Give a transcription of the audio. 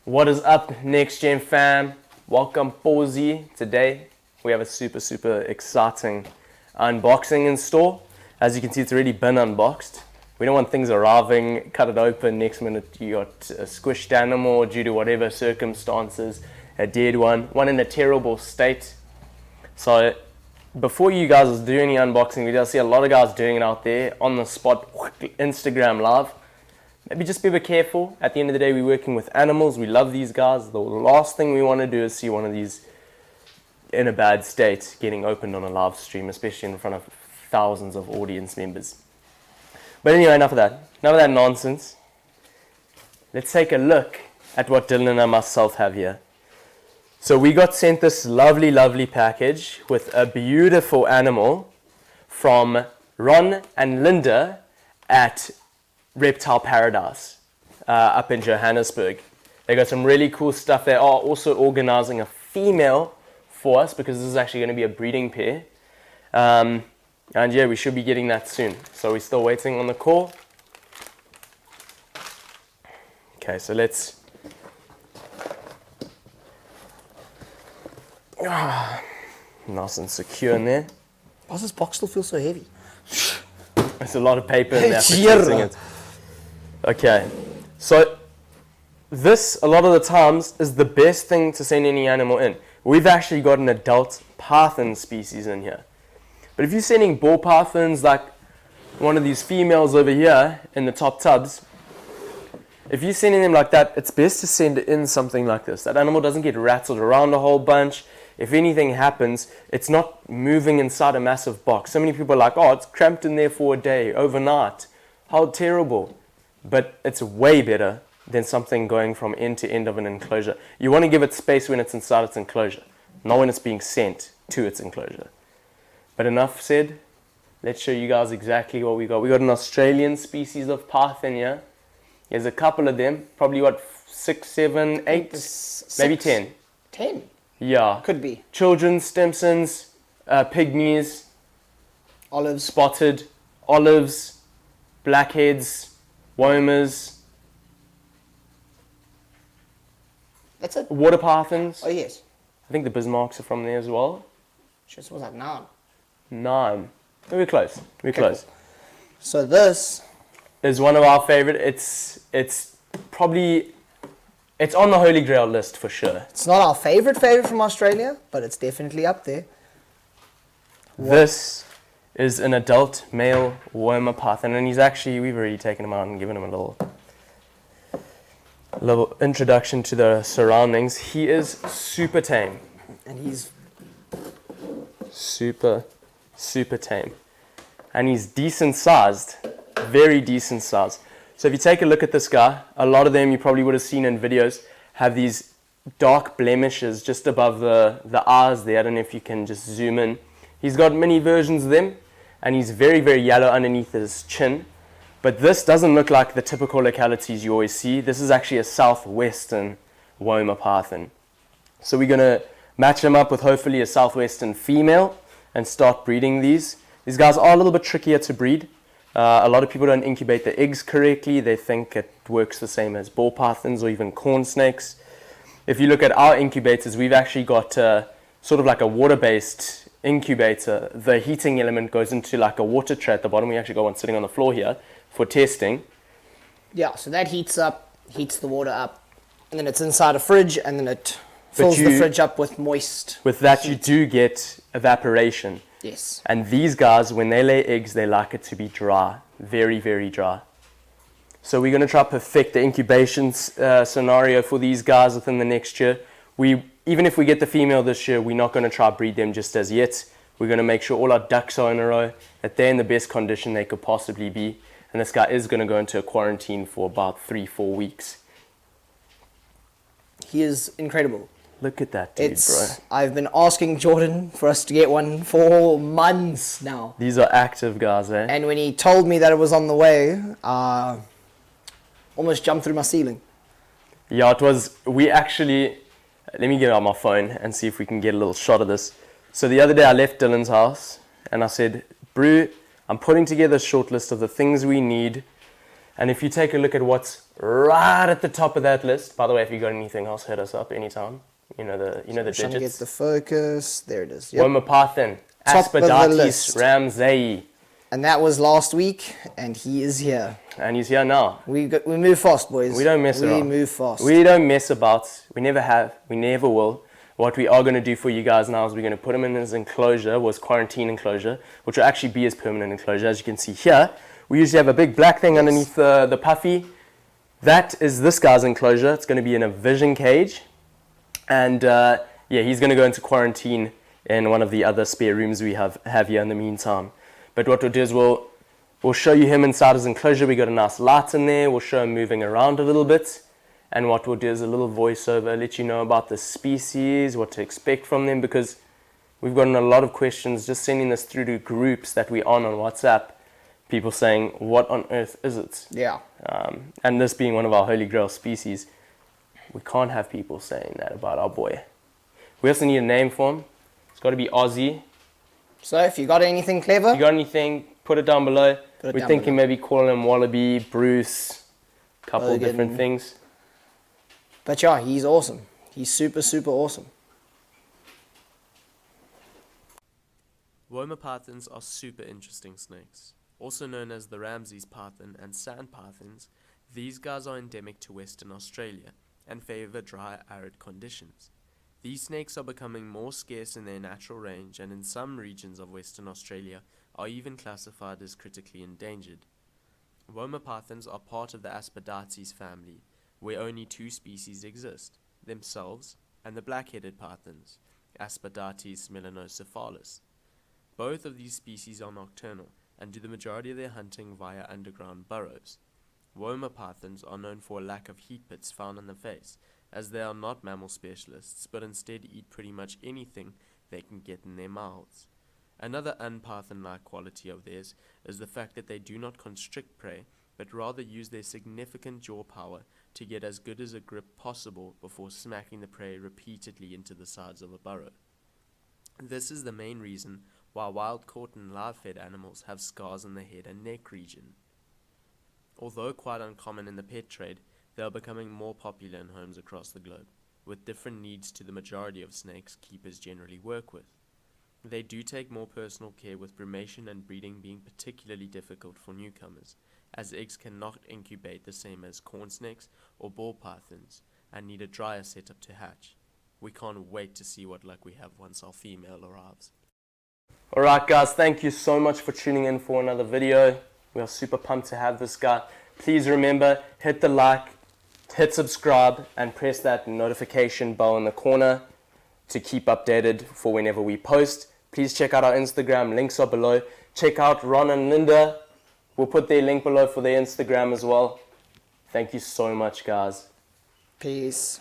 What is up, Next Gen fam? Welcome, Posey. Today we have a super exciting unboxing in store. As you can see, it's already been unboxed. We don't want things arriving, cut it open, next minute you got a squished animal due to whatever circumstances, a dead one in a terrible state. So before you guys do any unboxing videos, I see a lot of guys doing it out there on the spot, Instagram live. Maybe just be a bit careful. At the end of the day, we're working with animals. We love these guys. The last thing we want to do is see one of these in a bad state getting opened on a live stream, especially in front of thousands of audience members. But anyway, enough of that. Enough of that nonsense. Let's take a look at what Dylan and myself have here. So we got sent this lovely package with a beautiful animal from Ron and Linda at Reptile Paradise up in Johannesburg. They got some really cool stuff. They are also organizing a female for us because this is actually going to be a breeding pair. And yeah, we should be getting that soon. So we're still waiting on the call. Okay, so let's... nice and secure in there. Why does this box still feel so heavy? There's a lot of paper in there for protecting it. Okay, so this, a lot of the times, is the best thing to send any animal in. We've actually got an adult python species in here. But if you're sending ball pythons like one of these females over here in the top tubs, if you're sending them like that, it's best to send in something like this. That animal doesn't get rattled around a whole bunch. If anything happens, it's not moving inside a massive box. So many people are like, oh, it's cramped in there for a day, overnight. How terrible. But it's way better than something going from end to end of an enclosure. You want to give it space when it's inside its enclosure, not when it's being sent to its enclosure. But enough said, let's show you guys exactly what we got. We got an Australian species of python here. There's a couple of them, probably what, 6, 7, 8, maybe 10. 10? Yeah. Could be. Children, Stimsons, pygmies, Olives. spotted, olives, blackheads, womas, That's it. water pythons. Oh, yes. I think the Bismarcks are from there as well. Just was like 9. 9. We're close. We're Okay, close. cool. So this Is one of our favorite. It's probably, it's on the Holy Grail list for sure. it's not our favorite from Australia, but it's definitely up there. This is an adult male Woma python, and he's actually, we've already taken him out and given him a little introduction to the surroundings. He is super tame. And he's Super tame. And he's decent sized. Very decent size. So if you take a look at this guy, a lot of them you probably would have seen in videos have these dark blemishes just above the eyes there. I don't know if you can just zoom in. He's got many versions of them, and he's very yellow underneath his chin. But this doesn't look like the typical localities you always see. This is actually a southwestern Woma python. So we're going to match him up with hopefully a southwestern female and start breeding these. These guys are a little bit trickier to breed. A lot of people don't incubate the eggs correctly. They think it works the same as ball pythons or even corn snakes. If you look at our incubators, we've actually got sort of like a water-based incubator. The heating element goes into like a water tray at the bottom. We actually got one sitting on the floor here for testing. yeah. So that heats the water up, and then it's inside a fridge, and then it fills the fridge up with moist. With that, heat. you do get evaporation. Yes. And these guys, when they lay eggs, they like it to be dry, very dry. So we're going to try to perfect the incubation scenario for these guys within the next year. Even if we get the female this year, we're not going to try to breed them just as yet. We're going to make sure all our ducks are in a row, that they're in the best condition they could possibly be. And this guy is going to go into a quarantine for about 3-4 weeks. He is incredible. Look at that dude, bro. I've been asking Jordan for us to get one for months now. These are active guys, eh? And when he told me that it was on the way, almost jumped through my ceiling. Yeah, it was, let me get out my phone and see if we can get a little shot of this. So the other day I left Dylan's house and I said, Brew, I'm putting together a short list of the things we need And if you take a look at what's right at the top of that list, by the way, if you got anything else, hit us up anytime. You know the Trying to get digits. the focus. There it is. Yep. Womaparthan, Top of the Aspadatis list. Ramsey. And that was last week, and he is here. And he's here now. We move fast, boys. We don't mess around. We move fast. We don't mess about. We never have. We never will. What we are going to do for you guys now is we're going to put him in his enclosure, was quarantine enclosure, which will actually be his permanent enclosure. As you can see here, we usually have a big black thing underneath the puffy. That is this guy's enclosure. It's going to be in a vision cage. And yeah, he's going to go into quarantine in one of the other spare rooms we have here in the meantime. But what we'll do is we'll show you him inside his enclosure. We got a nice light in there. We'll show him moving around a little bit. And what we'll do is a little voiceover, let you know about the species, what to expect from them, because we've gotten a lot of questions just sending this through to groups that we're on WhatsApp. People saying, what on earth is it? Yeah. And this being one of our holy grail species, we can't have people saying that about our boy. We also need a name for him. It's got to be Aussie. So if you got anything clever, If you got anything, put it down below. Put it We're down thinking below. maybe calling him Wallaby, Bruce, a couple of Logan. different things. but yeah, he's awesome. He's super, super awesome. Womaparthans are super interesting snakes. Also known as the Ramsey's Parthan and sand parthans, these guys are endemic to Western Australia and favour dry, arid conditions. These snakes are becoming more scarce in their natural range, and in some regions of Western Australia are even classified as critically endangered. Womaparthans are part of the Aspadates family, where only two species exist, themselves and the black-headed parthans, Aspadates melanocephalus. Both of these species are nocturnal and do the majority of their hunting via underground burrows. Womaparthans are known for a lack of heat pits found on the face, as they are not mammal specialists, but instead eat pretty much anything they can get in their mouths. Another unparthan-like quality of theirs is the fact that they do not constrict prey, but rather use their significant jaw power to get as good as a grip possible before smacking the prey repeatedly into the sides of a burrow. This is the main reason why wild-caught and live-fed animals have scars on the head and neck region. Although quite uncommon in the pet trade, they are becoming more popular in homes across the globe, with different needs to the majority of snakes keepers generally work with. They do take more personal care, with brumation and breeding being particularly difficult for newcomers, as eggs cannot incubate the same as corn snakes or ball pythons, and need a drier setup to hatch. We can't wait to see what luck we have once our female arrives. Alright guys, thank you so much for tuning in for another video. We are super pumped to have this guy. Please remember, hit the like, hit subscribe, and press that notification bell in the corner to keep updated for whenever we post. Please check out our Instagram, links are below. Check out Ron and Linda. We'll put their link below for their Instagram as well. Thank you so much guys. Peace.